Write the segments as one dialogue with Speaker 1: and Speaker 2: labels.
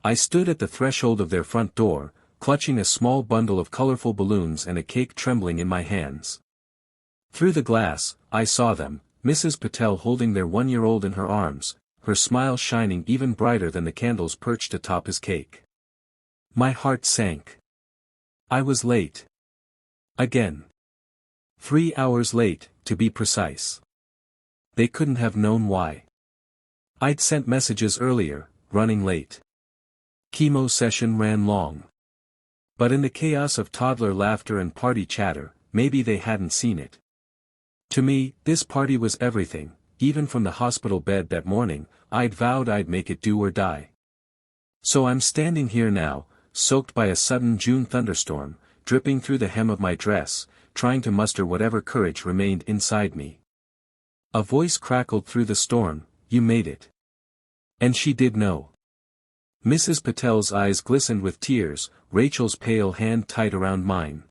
Speaker 1: I stood at the threshold of their front door, clutching a small bundle of colorful balloons and a cake trembling in my hands. Through the glass, I saw them, Mrs. Patel holding their 1-year-old in her arms, her smile shining even brighter than the candles perched atop his cake. My heart sank. I was late. Again. 3 hours late, to be precise. They couldn't have known why. I'd sent messages earlier, running late. Chemo session ran long. But in the chaos of toddler laughter and party chatter, maybe they hadn't seen it. To me, this party was everything. Even from the hospital bed that morning, I'd vowed I'd make it do or die. So I'm standing here now, soaked by a sudden June thunderstorm, dripping through the hem of my dress, trying to muster whatever courage remained inside me. A voice crackled through the storm, "You made it." And she did know. Mrs. Patel's eyes glistened with tears, Rachel's pale hand tight around mine.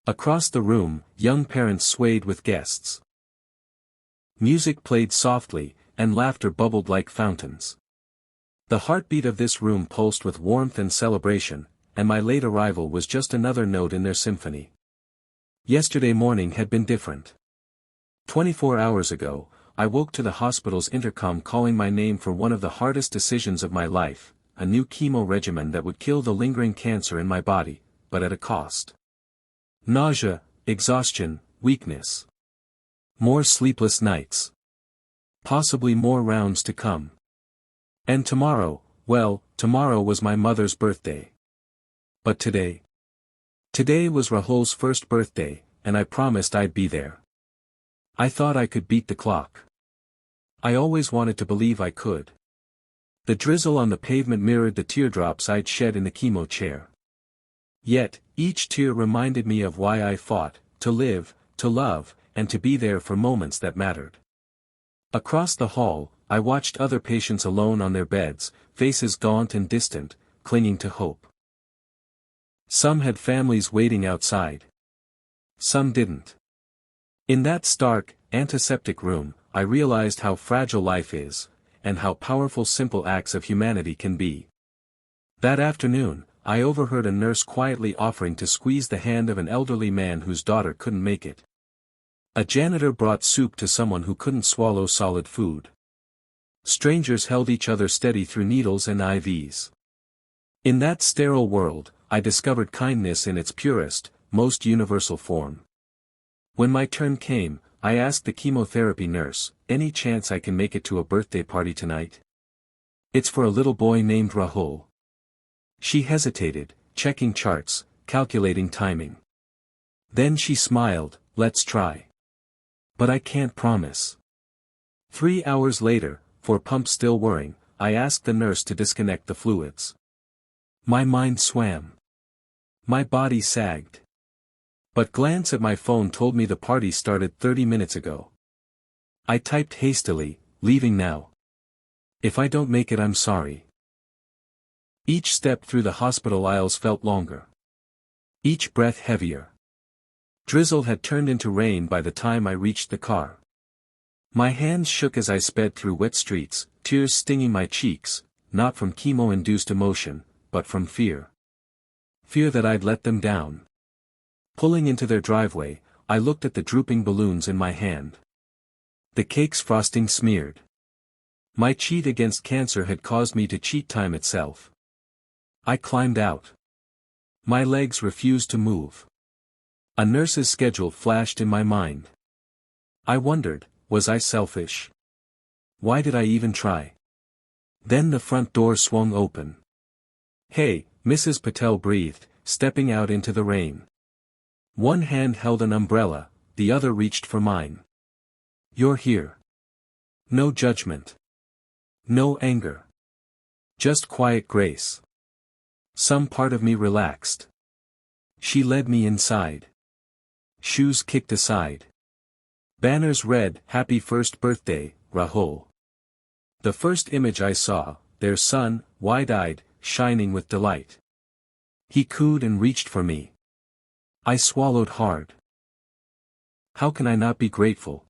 Speaker 1: Across the room, young parents swayed with guests. Music played softly, and laughter bubbled like fountains. The heartbeat of this room pulsed with warmth and celebration, and my late arrival was just another note in their symphony. Yesterday morning had been different. 24 hours ago, I woke to the hospital's intercom calling my name for one of the hardest decisions of my life, a new chemo regimen that would kill the lingering cancer in my body, but at a cost. Nausea, exhaustion, weakness. More sleepless nights. Possibly more rounds to come. And tomorrow, well, tomorrow was my mother's birthday. But today? Today was Rahul's first birthday, and I promised I'd be there. I thought I could beat the clock. I always wanted to believe I could. The drizzle on the pavement mirrored the teardrops I'd shed in the chemo chair. Yet, each tear reminded me of why I fought, to live, to love, and to be there for moments that mattered. Across the hall, I watched other patients alone on their beds, faces gaunt and distant, clinging to hope. Some had families waiting outside. Some didn't. In that stark, antiseptic room, I realized how fragile life is, and how powerful simple acts of humanity can be. That afternoon, I overheard a nurse quietly offering to squeeze the hand of an elderly man whose daughter couldn't make it. A janitor brought soup to someone who couldn't swallow solid food. Strangers held each other steady through needles and IVs. In that sterile world, I discovered kindness in its purest, most universal form. When my turn came, I asked the chemotherapy nurse, "Any chance I can make it to a birthday party tonight? It's for a little boy named Rahul." She hesitated, checking charts, calculating timing. Then she smiled, "Let's try. But I can't promise." 3 hours later, for pumps still whirring, I asked the nurse to disconnect the fluids. My mind swam. My body sagged. But glance at my phone told me the party started 30 minutes ago. I typed hastily, "Leaving now. If I don't make it, I'm sorry." Each step through the hospital aisles felt longer. Each breath heavier. Drizzle had turned into rain by the time I reached the car. My hands shook as I sped through wet streets, tears stinging my cheeks, not from chemo-induced emotion, but from fear. Fear that I'd let them down. Pulling into their driveway, I looked at the drooping balloons in my hand. The cake's frosting smeared. My cheat against cancer had caused me to cheat time itself. I climbed out. My legs refused to move. A nurse's schedule flashed in my mind. I wondered, was I selfish? Why did I even try? Then the front door swung open. "Hey," Mrs. Patel breathed, stepping out into the rain. One hand held an umbrella, the other reached for mine. "You're here." No judgment. No anger. Just quiet grace. Some part of me relaxed. She led me inside. Shoes kicked aside. Banners read, "Happy First Birthday, Rahul." The first image I saw, their son, wide-eyed, shining with delight. He cooed and reached for me. I swallowed hard. How can I not be grateful?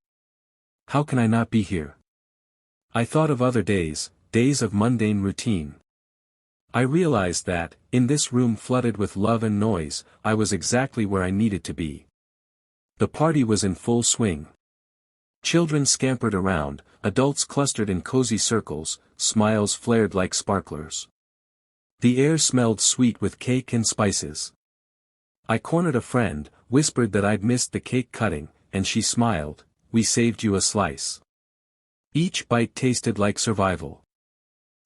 Speaker 1: How can I not be here? I thought of other days, days of mundane routine. I realized that, in this room flooded with love and noise, I was exactly where I needed to be. The party was in full swing. Children scampered around, adults clustered in cozy circles, smiles flared like sparklers. The air smelled sweet with cake and spices. I cornered a friend, whispered that I'd missed the cake cutting, and she smiled, "We saved you a slice." Each bite tasted like survival.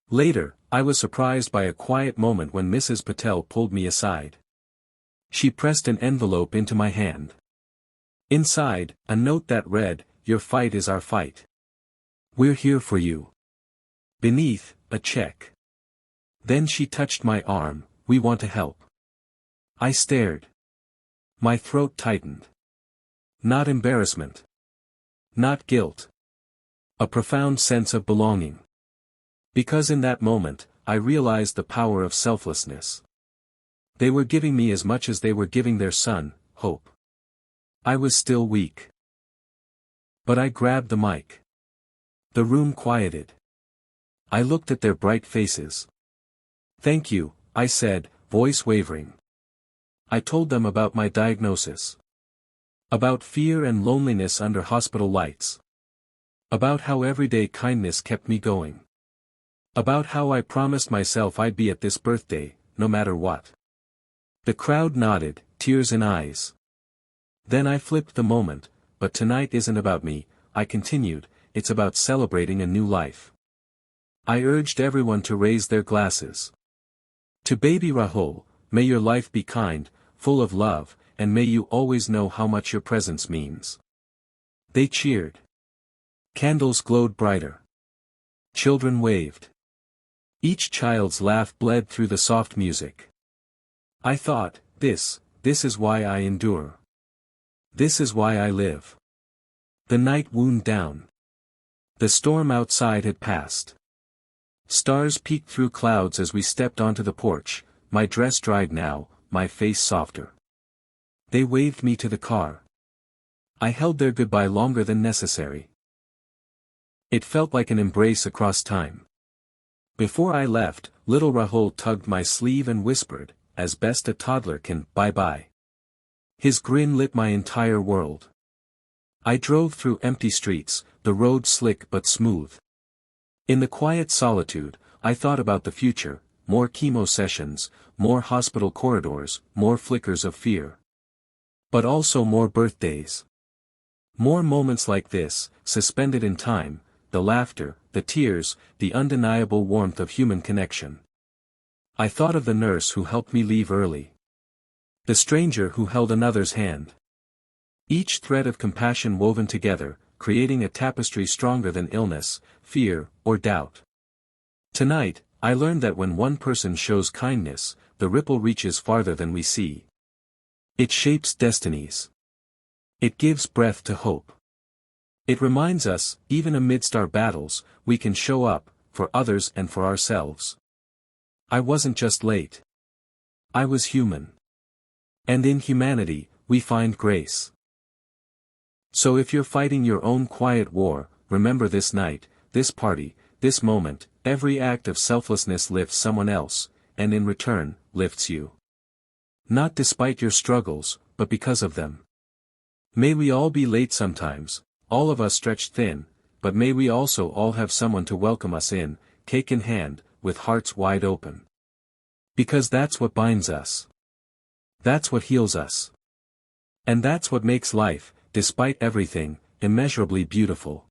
Speaker 1: Later, I was surprised by a quiet moment when Mrs. Patel pulled me aside. She pressed an envelope into my hand. Inside, a note that read, "Your fight is our fight. We're here for you." Beneath, a check. Then she touched my arm, "We want to help." I stared. My throat tightened. Not embarrassment. Not guilt. A profound sense of belonging. Because in that moment, I realized the power of selflessness. They were giving me as much as they were giving their son, hope. I was still weak. But I grabbed the mic. The room quieted. I looked at their bright faces. "Thank you," I said, voice wavering. I told them about my diagnosis. About fear and loneliness under hospital lights. About how everyday kindness kept me going. About how I promised myself I'd be at this birthday, no matter what. The crowd nodded, tears in eyes. Then I flipped the moment, "But tonight isn't about me," I continued, "it's about celebrating a new life." I urged everyone to raise their glasses. To baby Rahul, may your life be kind, full of love, and may you always know how much your presence means. They cheered. Candles glowed brighter. Children waved. Each child's laugh bled through the soft music. I thought, this is why I endure. This is why I live. The night wound down. The storm outside had passed. Stars peeked through clouds as we stepped onto the porch, my dress dried now, my face softer. They waved me to the car. I held their goodbye longer than necessary. It felt like an embrace across time. Before I left, little Rahul tugged my sleeve and whispered, as best a toddler can, "Bye-bye." His grin lit my entire world. I drove through empty streets, the road slick but smooth. In the quiet solitude, I thought about the future, more chemo sessions, more hospital corridors, more flickers of fear. But also more birthdays. More moments like this, suspended in time, the laughter, the tears, the undeniable warmth of human connection. I thought of the nurse who helped me leave early. The stranger who held another's hand. Each thread of compassion woven together, creating a tapestry stronger than illness, fear, or doubt. Tonight, I learned that when one person shows kindness, the ripple reaches farther than we see. It shapes destinies. It gives breath to hope. It reminds us, even amidst our battles, we can show up, for others and for ourselves. I wasn't just late. I was human. And in humanity, we find grace. So if you're fighting your own quiet war, remember this night, this party, this moment, every act of selflessness lifts someone else, and in return, lifts you. Not despite your struggles, but because of them. May we all be late sometimes, all of us stretched thin, but may we also all have someone to welcome us in, cake in hand, with hearts wide open. Because that's what binds us. That's what heals us. And that's what makes life, despite everything, immeasurably beautiful.